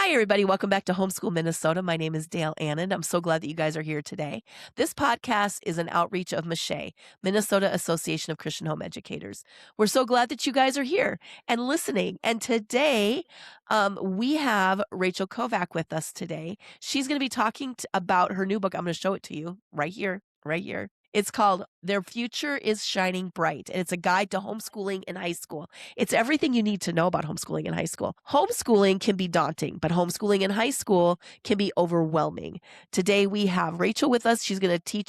Hi, everybody. Welcome back to Homeschool Minnesota. My name is Dale Anand. I'm so glad that you guys are here today. This podcast is an outreach of MÂCHÉ, Minnesota Association of Christian Home Educators. We're so glad that you guys are here and listening. And today, we have Rachel Kovac with us today. She's going to be talking about her new book. I'm going to show it to you right here, right here. It's called Their Future is Shining Bright, and it's a guide to homeschooling in high school. It's everything you need to know about homeschooling in high school. Homeschooling can be daunting, but homeschooling in high school can be overwhelming. Today we have Rachel with us. She's going to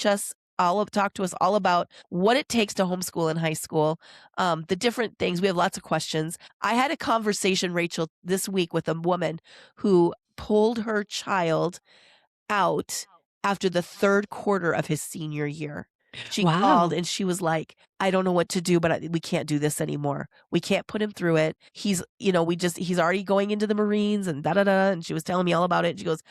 talk to us all about what it takes to homeschool in high school, the different things. We have lots of questions. I had a conversation, Rachel, this week with a woman who pulled her child out after the third quarter of his senior year. She called and she was like, I don't know what to do, but we can't do this anymore. We can't put him through it. He's already going into the Marines and da-da-da. And she was telling me all about it. She goes,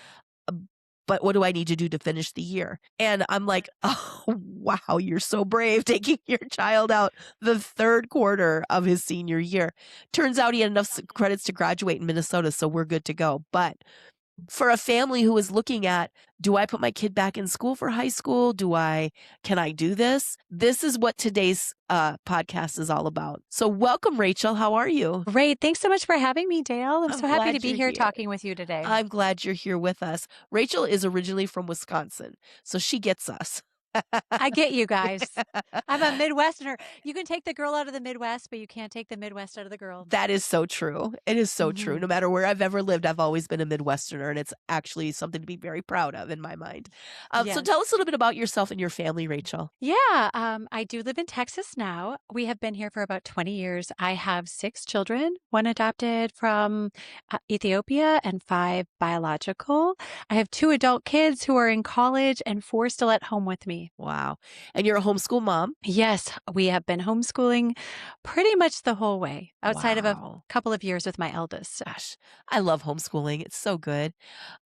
but what do I need to do to finish the year? And I'm like, oh, wow, you're so brave taking your child out the third quarter of his senior year. Turns out he had enough credits to graduate in Minnesota, so we're good to go. But for a family who is looking at, do I put my kid back in school for high school? Can I do this? This is what today's podcast is all about. So welcome, Rachel. How are you? Great. Thanks so much for having me, Dale. I'm so happy glad to be you're here here. talking with you today. I'm glad you're here with us. Rachel is originally from Wisconsin, so she gets us. I get you guys. I'm a Midwesterner. You can take the girl out of the Midwest, but you can't take the Midwest out of the girl. That is so true. It is so true. No matter where I've ever lived, I've always been a Midwesterner, and it's actually something to be very proud of in my mind. So Yes. tell us a little bit about yourself and your family, Rachel. Yeah, I do live in Texas now. We have been here for about 20 years. I have 6 children, 1 adopted from Ethiopia and 5 biological. I have 2 adult kids who are in college and 4 still at home with me. Wow. And you're a homeschool mom? Yes, we have been homeschooling pretty much the whole way, outside of a Wow. couple of years with my eldest. Gosh, I love homeschooling. It's so good.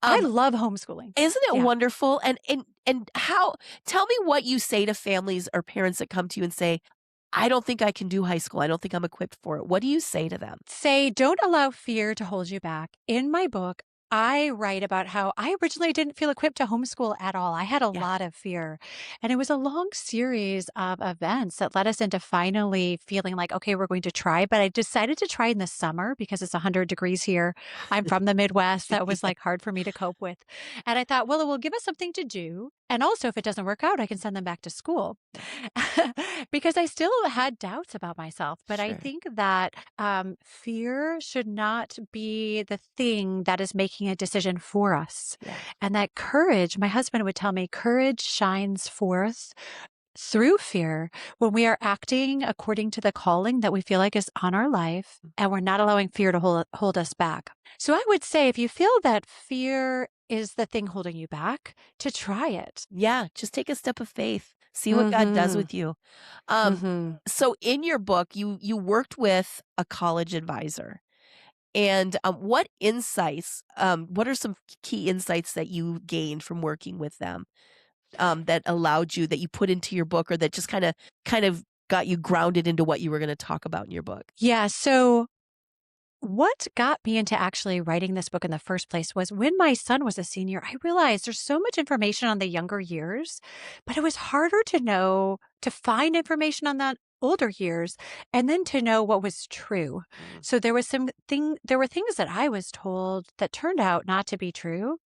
I love homeschooling. Isn't it Yeah. wonderful? And how, tell me what you say to families or parents that come to you and say, I don't think I can do high school. I don't think I'm equipped for it. What do you say to them? Say, don't allow fear to hold you back. In my book, I write about how I originally didn't feel equipped to homeschool at all. I had a lot of fear. And it was a long series of events that led us into finally feeling like, okay, we're going to try. But I decided to try in the summer because it's 100 degrees here. I'm from the Midwest. That was like hard for me to cope with. And I thought, well, it will give us something to do. And also, if it doesn't work out, I can send them back to school because I still had doubts about myself. But I Sure. think that fear should not be the thing that is making a decision for us. Yeah. And that courage, my husband would tell me, courage shines forth through fear when we are acting according to the calling that we feel like is on our life, and we're not allowing fear to hold us back. So I would say if you feel that fear is the thing holding you back, to try it. Yeah, just take a step of faith. See what God does with you. So in your book, you worked with a college advisor. And what are some key insights that you gained from working with them that you put into your book, or that just kind of got you grounded into what you were going to talk about in your book? Yeah. So what got me into actually writing this book in the first place was when my son was a senior, I realized there's so much information on the younger years, but it was harder to find information on that older years, and then to know what was true. So there were things that I was told that turned out not to be true.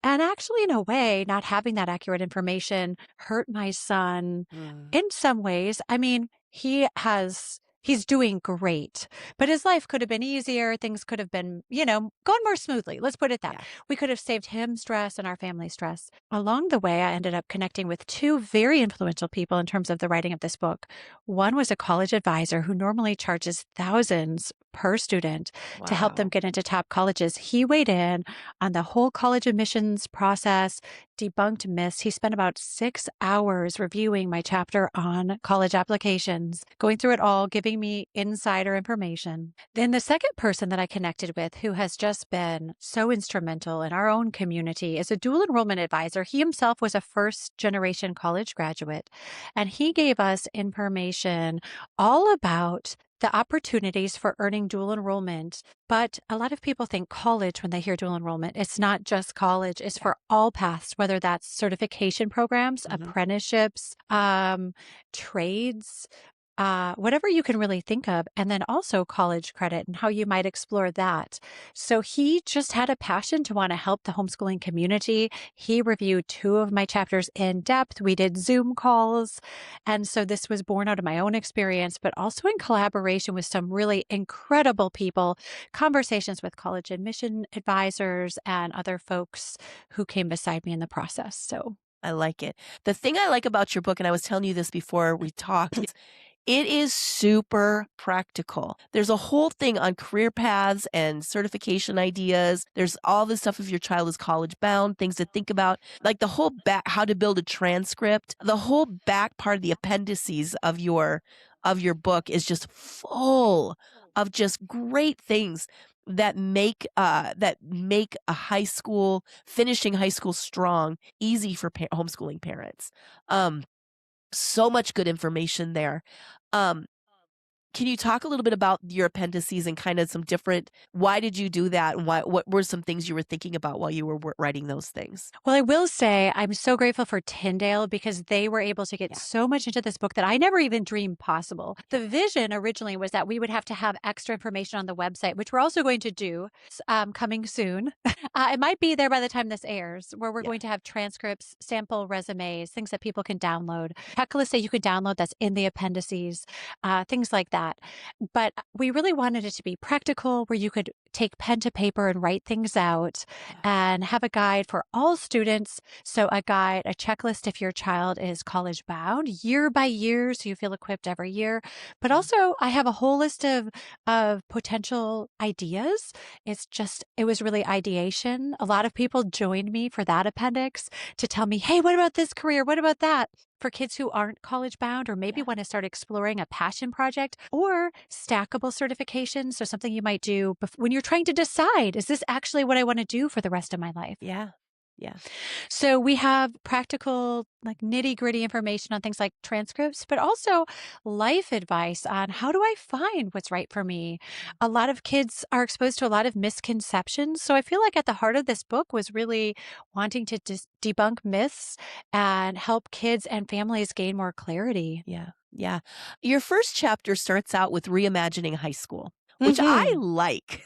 And actually, in a way, not having that accurate information hurt my son in some ways. I mean, he's doing great, but his life could have been easier. Things could have been, gone more smoothly. Let's put it that. Yeah. We could have saved him stress and our family stress. Along the way, I ended up connecting with 2 very influential people in terms of the writing of this book. One was a college advisor who normally charges thousands per student to help them get into top colleges. He weighed in on the whole college admissions process, debunked myths. He spent about 6 hours reviewing my chapter on college applications, going through it all, giving me insider information. Then the second person that I connected with, who has just been so instrumental in our own community, is a dual enrollment advisor. He himself was a first-generation college graduate, and he gave us information all about the opportunities for earning dual enrollment. But a lot of people think college when they hear dual enrollment. It's not just college, it's Yeah. for all paths, whether that's certification programs, Mhm. apprenticeships, trades, whatever you can really think of, and then also college credit and how you might explore that. So he just had a passion to want to help the homeschooling community. He reviewed two of my chapters in depth. We did Zoom calls. And so this was born out of my own experience, but also in collaboration with some really incredible people, conversations with college admission advisors and other folks who came beside me in the process. So I like it. The thing I like about your book, and I was telling you this before we talked, is it is super practical. There's a whole thing on career paths and certification ideas. There's all this stuff if your child is college bound, things to think about, like the whole back, how to build a transcript. The whole back part of the appendices of your book is just full of just great things that make a high school finishing high school strong easy for homeschooling parents. Um, so much good information there. Um, can you talk a little bit about your appendices and kind of some different why did you do that and what were some things you were thinking about while you were writing those things? well, I will say I'm so grateful for Tyndale because they were able to get Yeah. so much into this book that I never even dreamed possible. Yeah. The vision originally was that we would have to have extra information on the website, which we're also going to do coming soon. It might be there by the time this airs, where we're Yeah. going to have transcripts, sample resumes, things that people can download, checklists that you could download that's in the appendices, things like that. But we really wanted it to be practical, where you could take pen to paper and write things out Yeah. and have a guide for all students. So a guide, a checklist if your child is college bound year by year, so you feel equipped every year. But Mhm. also I have a whole list of potential ideas. It was really ideation. A lot of people joined me for that appendix to tell me, hey, what about this career? What about that? For kids who aren't college bound or maybe Yeah. want to start exploring a passion project or stackable certifications. So something you might do when you're trying to decide, is this actually what I want to do for the rest of my life? Yeah. Yeah. So we have practical, like nitty gritty information on things like transcripts, but also life advice on how do I find what's right for me. A lot of kids are exposed to a lot of misconceptions. So I feel like at the heart of this book was really wanting to debunk myths and help kids and families gain more clarity. Yeah, yeah. Your first chapter starts out with reimagining high school, which I Hmm. like.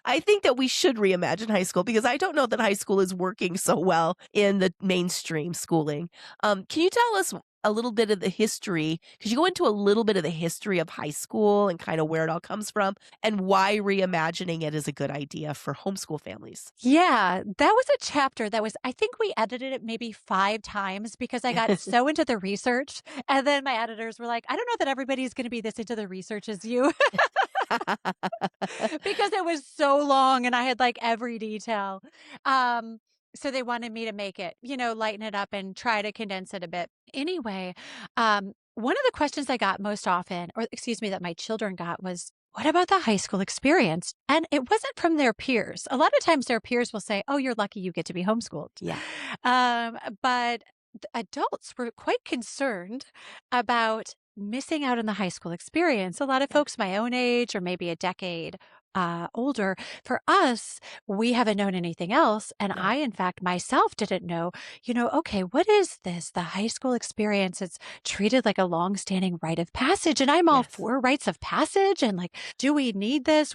I think that we should reimagine high school because I don't know that high school is working so well in the mainstream schooling. Can you tell us a little bit of the history? Because you go into a little bit of the history of high school and kind of where it all comes from and why reimagining it is a good idea for homeschool families. Yeah, that was a chapter that was, I think we edited it maybe 5 times because I got so into the research. And then my editors were like, I don't know that everybody's going to be this into the research as you because it was so long and I had like every detail. Um, so they wanted me to make it, lighten it up and try to condense it a bit. Anyway, one of the questions I got most often, or excuse me, that my children got was, what about the high school experience? And it wasn't from their peers. A lot of times their peers will say, oh, you're lucky you get to be homeschooled. Yeah. But the adults were quite concerned about missing out on the high school experience. A lot of Yeah. folks my own age or maybe a decade older. For us, we haven't known anything else. And No. I, in fact, myself didn't know, okay, what is this? The high school experience, it's treated like a long-standing rite of passage. And I'm all Yes. for rites of passage. And like, do we need this?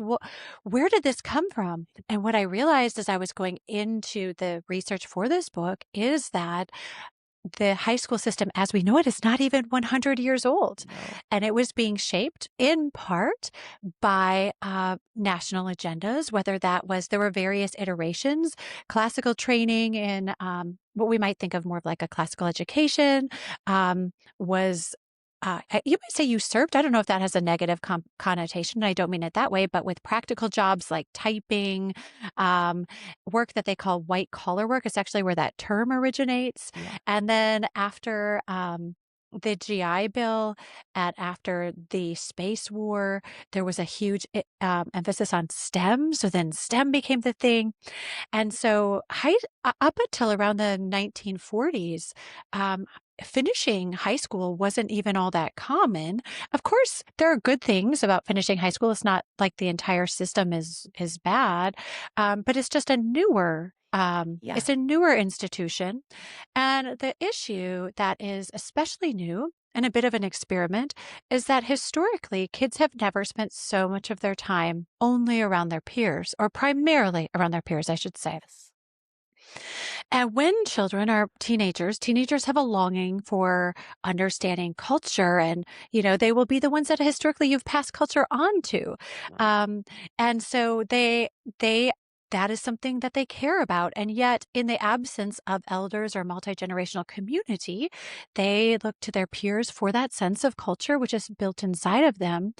Where did this come from? And what I realized as I was going into the research for this book is that the high school system as we know it is not even 100 years old. No. And it was being shaped in part by national agendas, whether that was, there were various iterations, classical training in what we might think of more of like a classical education was. You might say usurped. I don't know if that has a negative connotation. I don't mean it that way, but with practical jobs like typing, um, work that they call white collar work. It's actually where that term originates. Yeah. And then after the GI Bill and after the space war, there was a huge emphasis on STEM. So then STEM became the thing. And so up until around the 1940s, finishing high school wasn't even all that common. Of course, there are good things about finishing high school. It's not like the entire system is bad, but it's just a newer. Yeah. It's a newer institution. And the issue that is especially new and a bit of an experiment is that historically, kids have never spent so much of their time only around their peers, or primarily around their peers, I should say. Yes. And when children are teenagers have a longing for understanding culture, and, they will be the ones that historically you've passed culture on to. Right. Um, and so they, that is something that they care about. And yet, in the absence of elders or multi-generational community, they look to their peers for that sense of culture, which is built inside of them.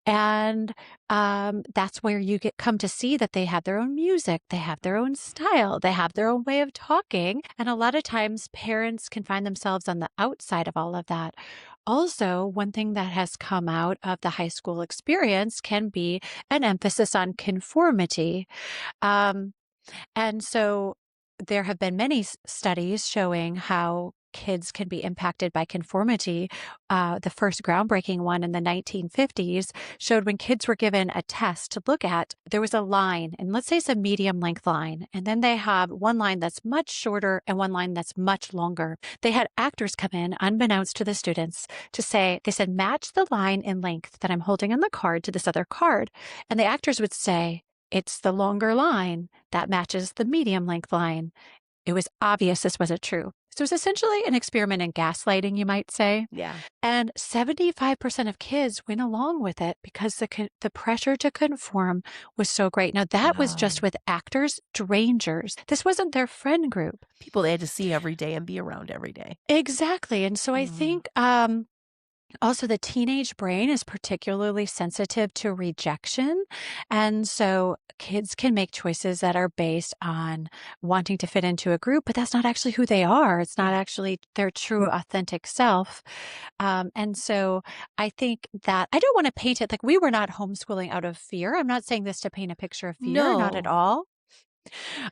And that's where you come to see that they have their own music, they have their own style, they have their own way of talking. And a lot of times parents can find themselves on the outside of all of that. Also, one thing that has come out of the high school experience can be an emphasis on conformity. Um, and so there have been many studies showing how kids can be impacted by conformity. The first groundbreaking one in the 1950s showed when kids were given a test to look at, there was a line, and let's say it's a medium length line, and then they have one line that's much shorter and one line that's much longer. They had actors come in, unbeknownst to the students, to say, they said, match the line in length that I'm holding on the card to this other card. And the actors would say, it's the longer line that matches the medium length line. It was obvious this wasn't true. So it was essentially an experiment in gaslighting, you might say. Yeah. And 75% of kids went along with it because the pressure to conform was so great. Now, that was just Wow. with actors, strangers. This wasn't their friend group. People they had to see every day and be around every day. Exactly. And so I Mm. think also, the teenage brain is particularly sensitive to rejection. And so kids can make choices that are based on wanting to fit into a group, but that's not actually who they are. It's not Yeah. actually their true, authentic self. And so I think that I don't want to paint it like we were not homeschooling out of fear. I'm not saying this to paint a picture of fear, not at No. all.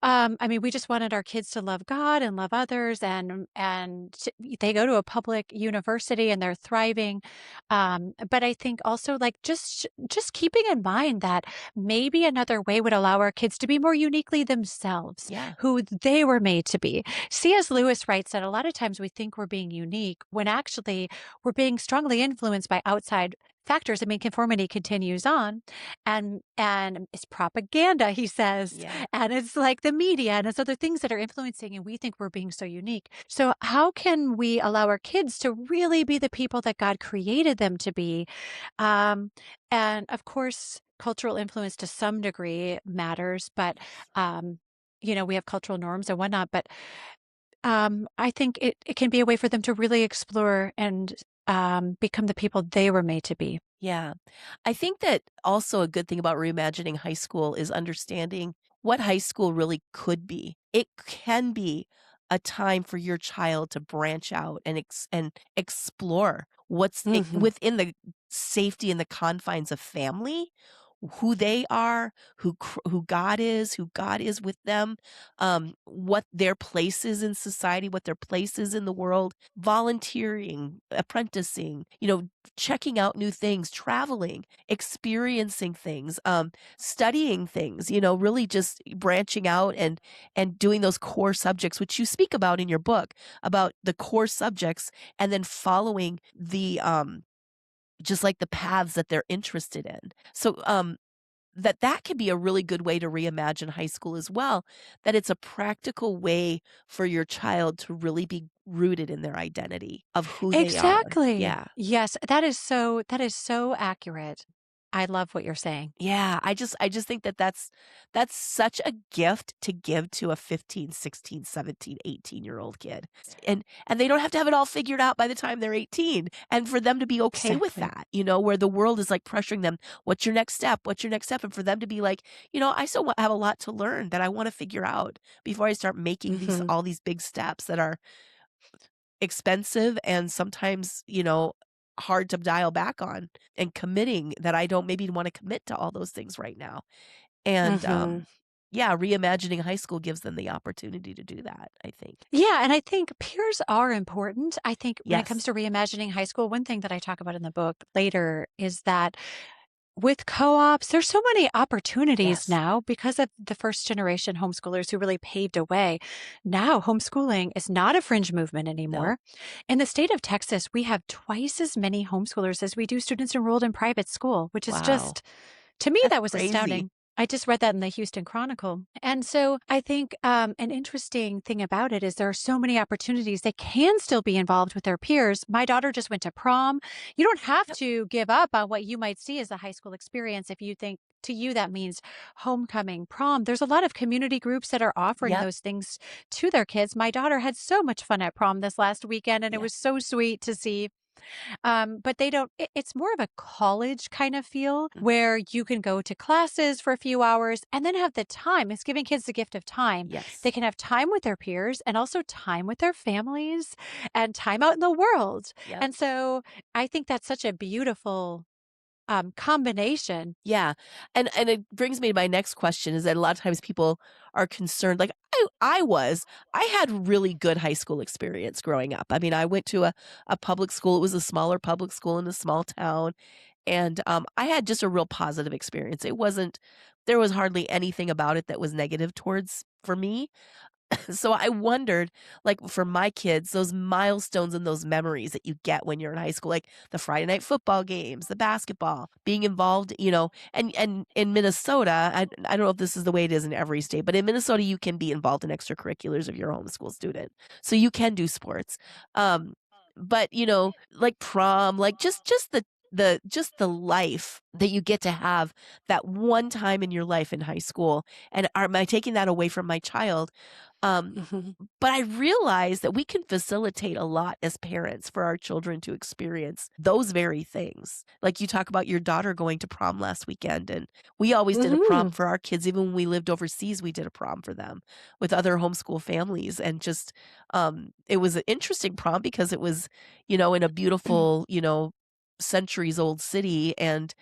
I mean, we just wanted our kids to love God and love others, they go to a public university and they're thriving. But I think also, like, just keeping in mind that maybe another way would allow our kids to be more uniquely themselves, Yeah. who they were made to be. C.S. Lewis writes that a lot of times we think we're being unique when actually we're being strongly influenced by outside factors. I mean, conformity continues on, and it's propaganda, he says, Yeah. and it's like the media and it's other things that are influencing, and we think we're being so unique. So how can we allow our kids to really be the people that God created them to be? Um, and of course, cultural influence to some degree matters, but um, we have cultural norms and whatnot. But I think it can be a way for them to really explore and become the people they were made to be. Yeah. I think that also a good thing about reimagining high school is understanding what high school really could be. It can be a time for your child to branch out and explore Hmm. within the safety and the confines of family, who they are, who God is with them, what their place is in society, what their place is in the world, volunteering, apprenticing, checking out new things, traveling, experiencing things, studying things, really just branching out and doing those core subjects, which you speak about in your book, about the core subjects, and then following the just like the paths that they're interested in. So that could be a really good way to reimagine high school as well, that it's a practical way for your child to really be rooted in their identity of who they are. Exactly. Yeah. Yes, that is so accurate. I love what you're saying. Yeah, I just think that that's such a gift to give to a 15, 16, 17, 18-year-old kid. And they don't have to have it all figured out by the time they're 18, and for them to be okay with Exactly. that, where the world is like pressuring them, "What's your next step? What's your next step?" And for them to be like, "I still have a lot to learn that I want to figure out before I start making Hmm. all these big steps that are expensive and sometimes, hard to dial back on, and committing that I don't maybe wanna commit to all those things right now." And, Hmm. yeah, reimagining high school gives them the opportunity to do that, I think. Yeah, and I think peers are important. I think when it comes Yes. to reimagining high school, one thing that I talk about in the book later is that with co-ops, there's so many opportunities Yes. now because of the first generation homeschoolers who really paved a way. Now, homeschooling is not a fringe movement No. anymore. In the state of Texas, we have twice as many homeschoolers as we do students enrolled in private school, which is Wow. just, to me, That's that was crazy. astounding. I just read that in the Houston Chronicle. And so I think an interesting thing about it is there are so many opportunities. They can still be involved with their peers. My daughter just went to prom. You don't have Yep. to give up on what you might see as a high school experience if you think to you that means homecoming, prom. There's a lot of community groups that are offering Yep. those things to their kids. My daughter had so much fun at prom this last weekend, and it Yeah. was so sweet to see. But they don't, it's more of a college kind of feel Mm. where you can go to classes for a few hours and then have the time. It's giving kids the gift of time. They Yes. can have time with their peers and also time with their families and time out in the world. Yep. And so I think that's such a beautiful combination. Yeah, and it brings me to my next question is that a lot of times people are concerned like I was. I had really good high school experience growing up. I mean, I went to a public school. It was a smaller public school in a small town, and, I had just a real positive experience. It wasn't there was hardly anything about it that was negative towards for me. So I wondered, like, for my kids, those milestones and those memories that you get when you're in high school, like the Friday night football games, the basketball, being involved, and in Minnesota, I don't know if this is the way it is in every state, but in Minnesota, you can be involved in extracurriculars if you're a homeschool student. So you can do sports. But like prom, like just the life that you get to have that one time in your life in high school. And am I taking that away from my child? Um, Mhm. but I realize that we can facilitate a lot as parents for our children to experience those very things. Like you talk about your daughter going to prom last weekend, and we always did a prom Mhm. for our kids. Even when we lived overseas, we did a prom for them with other homeschool families. And just, it was an interesting prom because it was, in a beautiful, centuries old city, and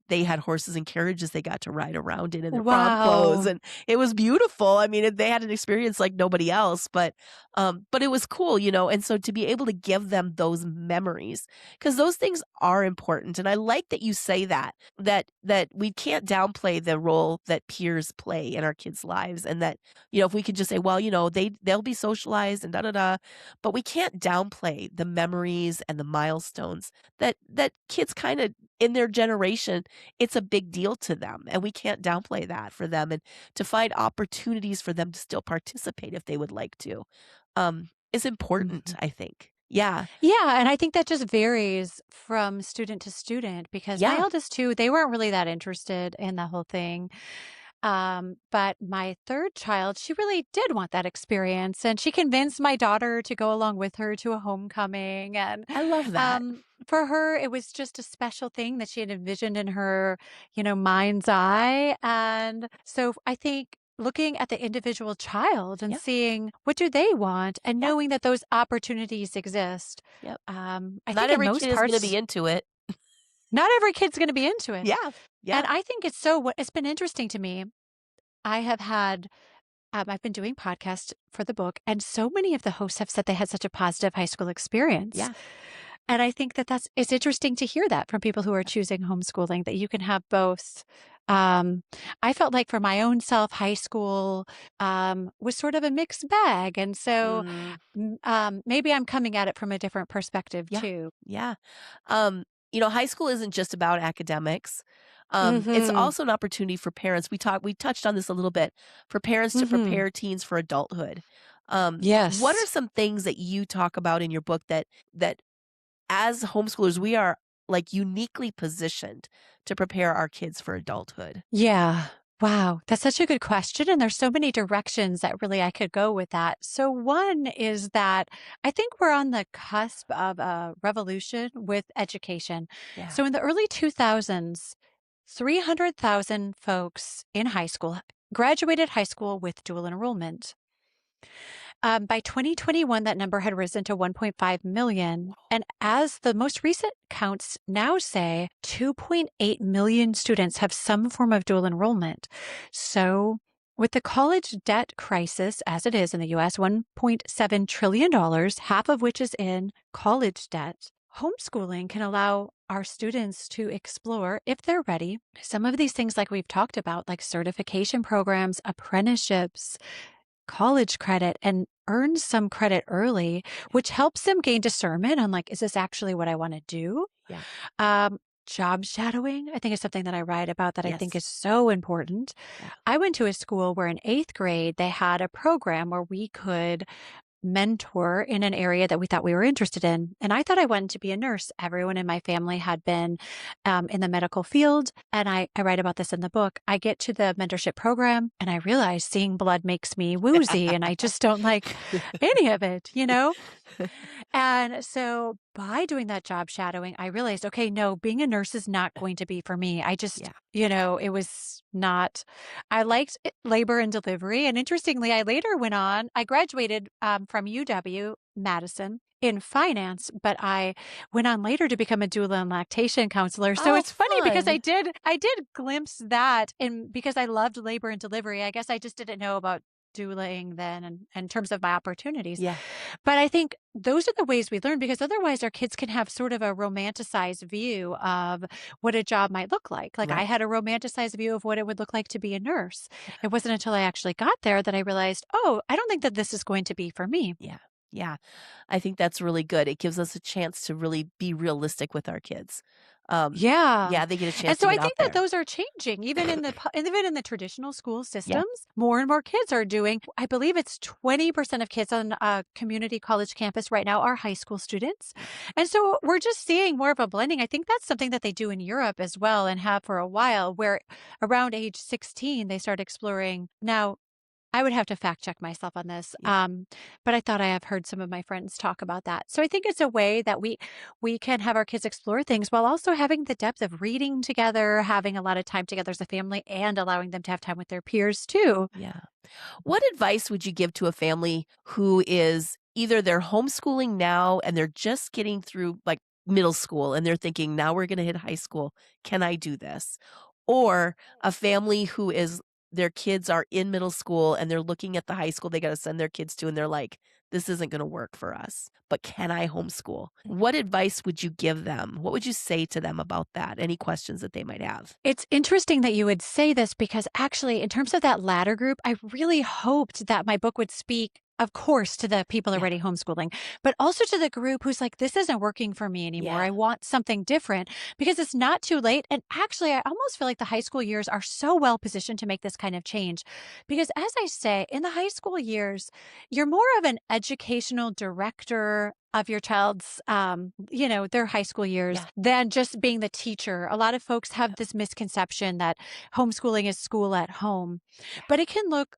they had horses and carriages they got to ride around in their prom clothes, Wow. and it was beautiful. I mean, they had an experience like nobody else, but it was cool, and so to be able to give them those memories, because those things are important, and I like that you say that we can't downplay the role that peers play in our kids' lives, and that, if we could just say, well, they'll be socialized and da da da, but we can't downplay the memories and the milestones that kids kinda in their generation, it's a big deal to them, and we can't downplay that for them, and to find opportunities for them to still participate if they would like to, is important, Mhm. I think. Yeah. Yeah, and I think that just varies from student to student because my Yeah. eldest two, they weren't really that interested in the whole thing. But my third child, she really did want that experience, and she convinced my daughter to go along with her to a homecoming. And I love that. for her, it was just a special thing that she had envisioned in her, mind's eye. And so I think looking at the individual child and Yep. seeing what do they want and Yeah. knowing that those opportunities exist. Yep. I Not think in every most kid is gonna parts, be into it. not every kid's going to be into it. Yeah. And Yeah. I think it's been interesting to me. I have had I've been doing podcasts for the book, and so many of the hosts have said they had such a positive high school experience. Yeah. And I think that it's interesting to hear that from people who are choosing homeschooling, that you can have both. Um, I felt like for my own self, high school was sort of a mixed bag. And so Mm. maybe I'm coming at it from a different perspective Yeah. too. Yeah. High school isn't just about academics. It's Hmm. also an opportunity for parents. We touched on this a little bit, for parents to Hmm. prepare teens for adulthood. What are Yes. some things that you talk about in your book that as homeschoolers we are like uniquely positioned to prepare our kids for adulthood? Yeah. Wow. That's such a good question. And there's so many directions that really I could go with that. So, one is that I think we're on the cusp of a revolution with education. Yeah. So, in the early 2000s, 300,000 folks in high school graduated high school with dual enrollment. By 2021, that number had risen to 1.5 million. And as the most recent counts now say, 2.8 million students have some form of dual enrollment. So With the college debt crisis as it is in the US, $1.7 trillion, half of which is in college debt, homeschooling can allow our students to explore, if they're ready, some of these things like we've talked about, like certification programs, apprenticeships, college credit, and earn some credit early, which helps them gain discernment on like, is this actually what I want to do? Yeah. Um, Job shadowing, I think, is something that I write about that I think Yes. is so important. Yeah. I went to a school where in eighth grade, they had a program where we could mentor in an area that we thought we were interested in. And I thought I wanted to be a nurse. Everyone in my family had been in the medical field. And I write about this in the book. I get to the mentorship program and I realize seeing blood makes me woozy and I just don't like any of it, you know? And so by doing that job shadowing, I realized, okay, no, being a nurse is not going to be for me. I just, Yeah. it was not, I liked labor and delivery. And interestingly, I graduated from UW Madison in finance, but I went on later to become a doula and lactation counselor. So Oh, it's funny because fun. I did glimpse that and because I loved labor and delivery. I guess I just didn't know about doulaing then and in terms of my opportunities. Yeah. But I think those are the ways we learn because otherwise our kids can have sort of a romanticized view of what a job might look like. Like I Right. had a romanticized view of what it would look like to be a nurse. It wasn't until I actually got there that I realized, oh, I don't think that this is going to be for me. Yeah. Yeah. I think that's really good. It gives us a chance to really be realistic with our kids. Yeah. Yeah, they get a chance And to so I get out think that there. those are changing even in even in the traditional school Yeah. systems. More and more kids are doing, I believe it's 20% of kids on a community college campus right now are high school students. Yeah. And so we're just seeing more of a blending. I think that's something that they do in Europe as well and have for a while where around age 16 they start exploring. Now, I would have to fact check myself on this. Yeah. But I thought I have heard some of my friends talk about that. So I think it's a way that we can have our kids explore things while also having the depth of reading together, having a lot of time together as a family, and allowing them to have time with their peers too. Yeah. What advice would you give to a family who is either they're homeschooling now and they're just getting through like middle school and they're thinking, now we're going to hit high school. Can I do this? Or a family who is their kids are in middle school and they're looking at the high school they got to send their kids to and they're like, this isn't going to work for us, but can I homeschool? What advice would you give them? What would you say to them about that? Any questions that they might have? It's interesting that you would say this because actually, in terms of that latter group, I really hoped that my book would speak, of course, to the people Yeah. already homeschooling, but also to the group who's like, this isn't working for me anymore. Yeah. I want something different because it's not too late. And actually, I almost feel like the high school years are so well positioned to make this kind of change. Because as I say, in the high school years, you're more of an educational director of your child's their high school years Yeah. than just being the teacher. A lot of folks Yeah. have this misconception that homeschooling is school at home, Yeah. but it can look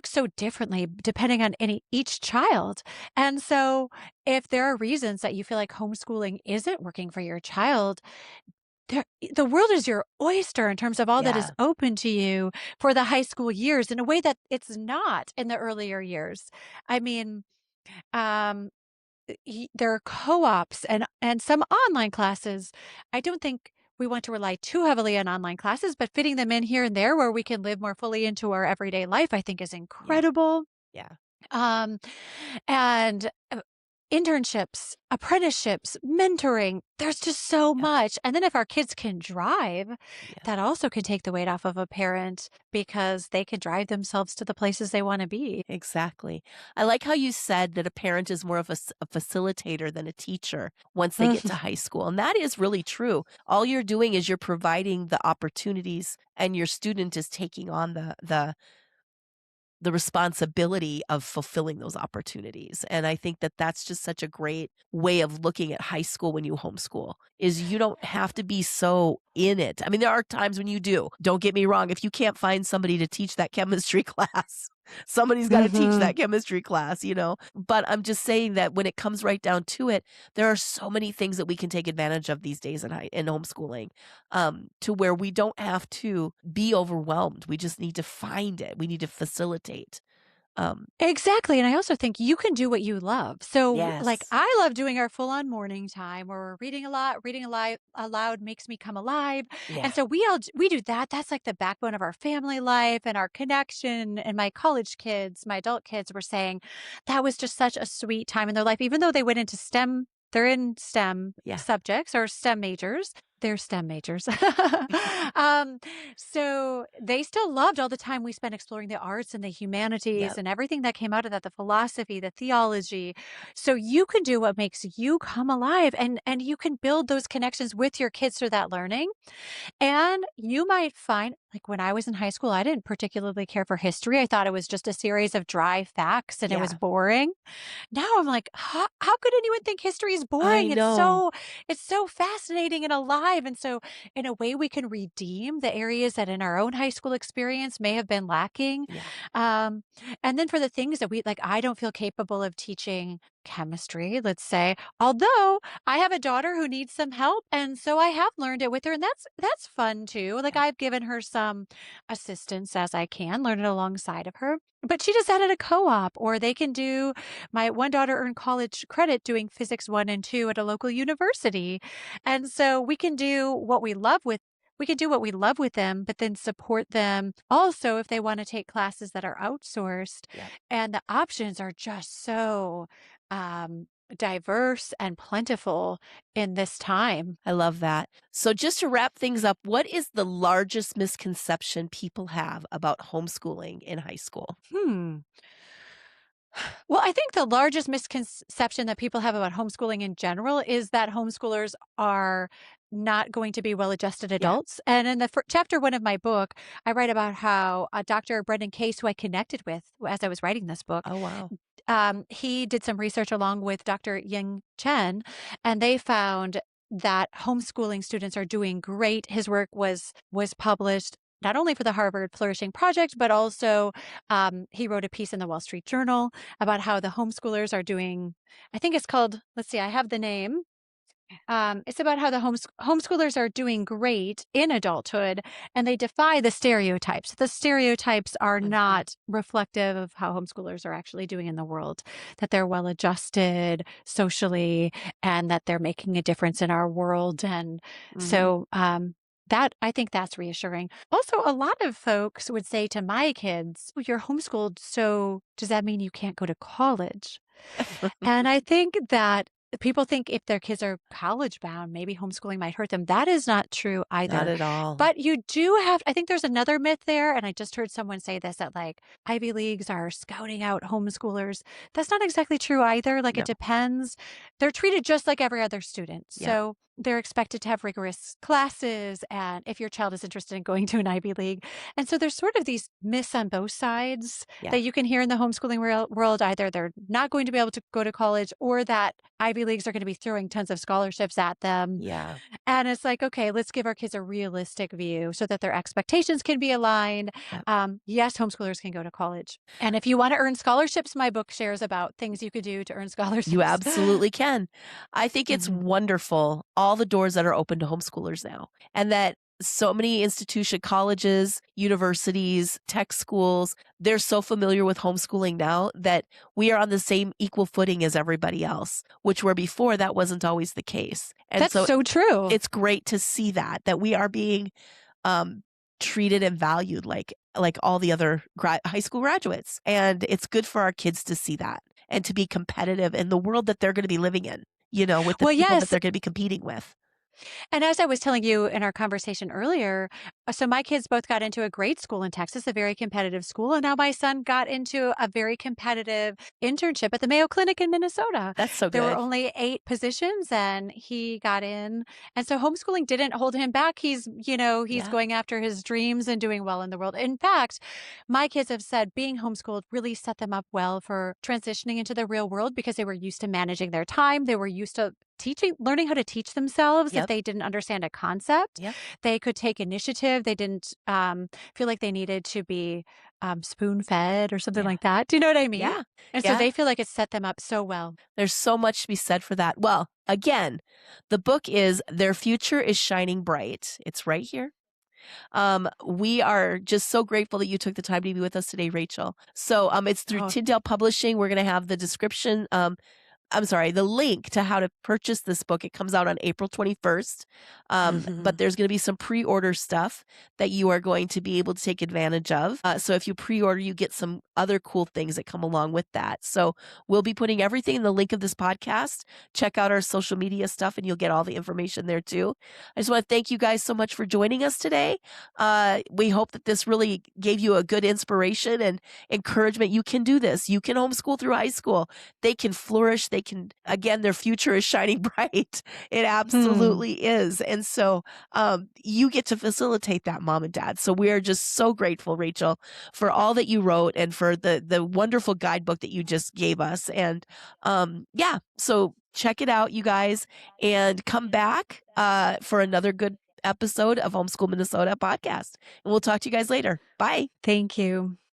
so differently depending on each child. And so if there are reasons that you feel like homeschooling isn't working for your child, there, the world is your oyster in terms of all that is Yeah. open to you for the high school years in a way that it's not in the earlier years. I mean, um, there are co-ops and some online classes. I don't think we want to rely too heavily on online classes, but fitting them in here and there where we can live more fully into our everyday life, I think is Yeah. incredible. Yeah. Um, and internships, apprenticeships, mentoring, there's just so Yeah. much. And then if our kids can drive, Yeah. that also can take the weight off of a parent because they can drive themselves to the places they want to be. Exactly. I like how you said that a parent is more of a facilitator than a teacher once they get to high school. And that is really true. All you're doing is you're providing the opportunities and your student is taking on the responsibility of fulfilling those opportunities. And I think that that's just such a great way of looking at high school when you homeschool is you don't have to be so in it. I mean, there are times when you do. Don't get me wrong. If you can't find somebody to teach that chemistry class, somebody's got to teach Hmm. that chemistry class, you know? But I'm just saying that when it comes right down to it, there are so many things that we can take advantage of these days in homeschooling to where we don't have to be overwhelmed. We just need to find it. We need to facilitate. Exactly, and I also think you can do what you love. So, like, Yes. I love doing our full-on morning time where we're reading a lot, reading aloud makes me come alive, Yeah. and so we do that. That's like the backbone of our family life and our connection, and my college kids, my adult kids were saying that was just such a sweet time in their life, even though they went into STEM. They're in STEM Yeah. subjects or STEM majors. They're STEM majors. um, so they still loved all the time we spent exploring the arts and the humanities Yep. and everything that came out of that, the philosophy, the theology. So you can do what makes you come alive, and you can build those connections with your kids through that learning. And you might find, like when I was in high school, I didn't particularly care for history. I thought it was just a series of dry facts and it was Yeah. boring. Now I'm like, how could anyone think history is I boring? know. It's so fascinating and alive. And so in a way we can redeem the areas that in our own high school experience may have been lacking. Yeah. Um, and then for the things that we like, I don't feel capable of teaching chemistry, let's say, although I have a daughter who needs some help, and so I have learned it with her, and that's fun too. Like, Yeah. I've given her some assistance as I can, learn it alongside of her. But she does that at a co-op, or they can do my one daughter earned college credit doing physics 1 and 2 at a local university. And so we can do what we love with them, but then support them also if they want to take classes that are outsourced. Yep. And the options are just so um, diverse and plentiful in this time. I love that. So, just to wrap things up, what is the largest misconception people have about homeschooling in high school? Hmm. Well, I think the largest misconception that people have about homeschooling in general is that homeschoolers are not going to be well adjusted Yeah. adults. And in the chapter 1 of my book, I write about how Dr. Brendan Case, who I connected with as I was writing this book, Oh, wow. he did some research along with Dr. Ying Chen, and they found that homeschooling students are doing great. His work was published not only for the Harvard Flourishing Project, but also he wrote a piece in the Wall Street Journal about how the homeschoolers are doing. I think it's called. Let's see, I have the name. It's about how the homeschoolers are doing great in adulthood and they defy the stereotypes. The stereotypes are Mhm. not reflective of how homeschoolers are actually doing in the world, that they're well adjusted socially and that they're making a difference in our world. And Mhm. so, that I think that's reassuring. Also, a lot of folks would say to my kids, "Well, you're homeschooled, so does that mean you can't go to college?" And I think that people think if their kids are college bound, maybe homeschooling might hurt them. That is not true Not either. at all. But you do have, I think there's another myth there. And I just heard someone say this that like Ivy Leagues are scouting out homeschoolers. That's not exactly true either. Like No. it depends. They're treated just like every other student. Yeah. So they're expected to have rigorous classes. And if your child is interested in going to an Ivy League. And so there's sort of these myths on both sides Yeah. that you can hear in the homeschooling world. Either they're not going to be able to go to college or that Ivy Leagues are going to be throwing tons of scholarships at them. Yeah. And it's like, okay, let's give our kids a realistic view so that their expectations can be aligned. Yep. Yes, homeschoolers can go to college. And if you want to earn scholarships, my book shares about things you could do to earn You scholarships. absolutely can. I think it's Mhm. wonderful, all the doors that are open to homeschoolers now, and that so many colleges, universities, tech schools, they're so familiar with homeschooling now that we are on the same equal footing as everybody else, which where before that wasn't always the case. And That's so so true. it's great to see that we are being um, treated and valued like all the other high school graduates. And it's good for our kids to see that and to be competitive in the world that they're going to be living in, with the Well, people that yes. they're going to be competing with. And as I was telling you in our conversation earlier, so my kids both got into a great school in Texas, a very competitive school. And now my son got into a very competitive internship at the Mayo Clinic in Minnesota. That's so There were good. only 8 positions and he got in. And so homeschooling didn't hold him back. He's Yeah. going after his dreams and doing well in the world. In fact, my kids have said being homeschooled really set them up well for transitioning into the real world because they were used to managing their time. They were used to learning how to teach themselves if Yep. they didn't understand a concept. Yep. They could take initiative. They didn't feel like they needed to be spoon fed or something Yeah. like that. Do you know what I mean? Yeah. And so Yeah. they feel like it set them up so well. There's so much to be said for that. Well, again, the book is Their Future is Shining Bright. It's right here. We are just so grateful that you took the time to be with us today, Rachel. So it's through Oh, Tyndale Publishing. We're going to have the description. I'm sorry, the link to how to purchase this book. It comes out on April 21st. But mhm. there's going to be some pre-order stuff that you are going to be able to take advantage of. So if you pre-order, you get some other cool things that come along with that. So we'll be putting everything in the link of this podcast. Check out our social media stuff and you'll get all the information there too. I just want to thank you guys so much for joining us today. We hope that this really gave you a good inspiration and encouragement. You can do this. You can homeschool through high school. They can flourish. They can, again, their future is shining bright. It Hmm. absolutely is. And so you get to facilitate that, mom and dad. So we are just so grateful, Rachel, for all that you wrote and for the wonderful guidebook that you just gave us. And yeah, so check it out, you guys, and come back for another good episode of Homeschool Minnesota podcast. And we'll talk to you guys later. Bye. Thank you.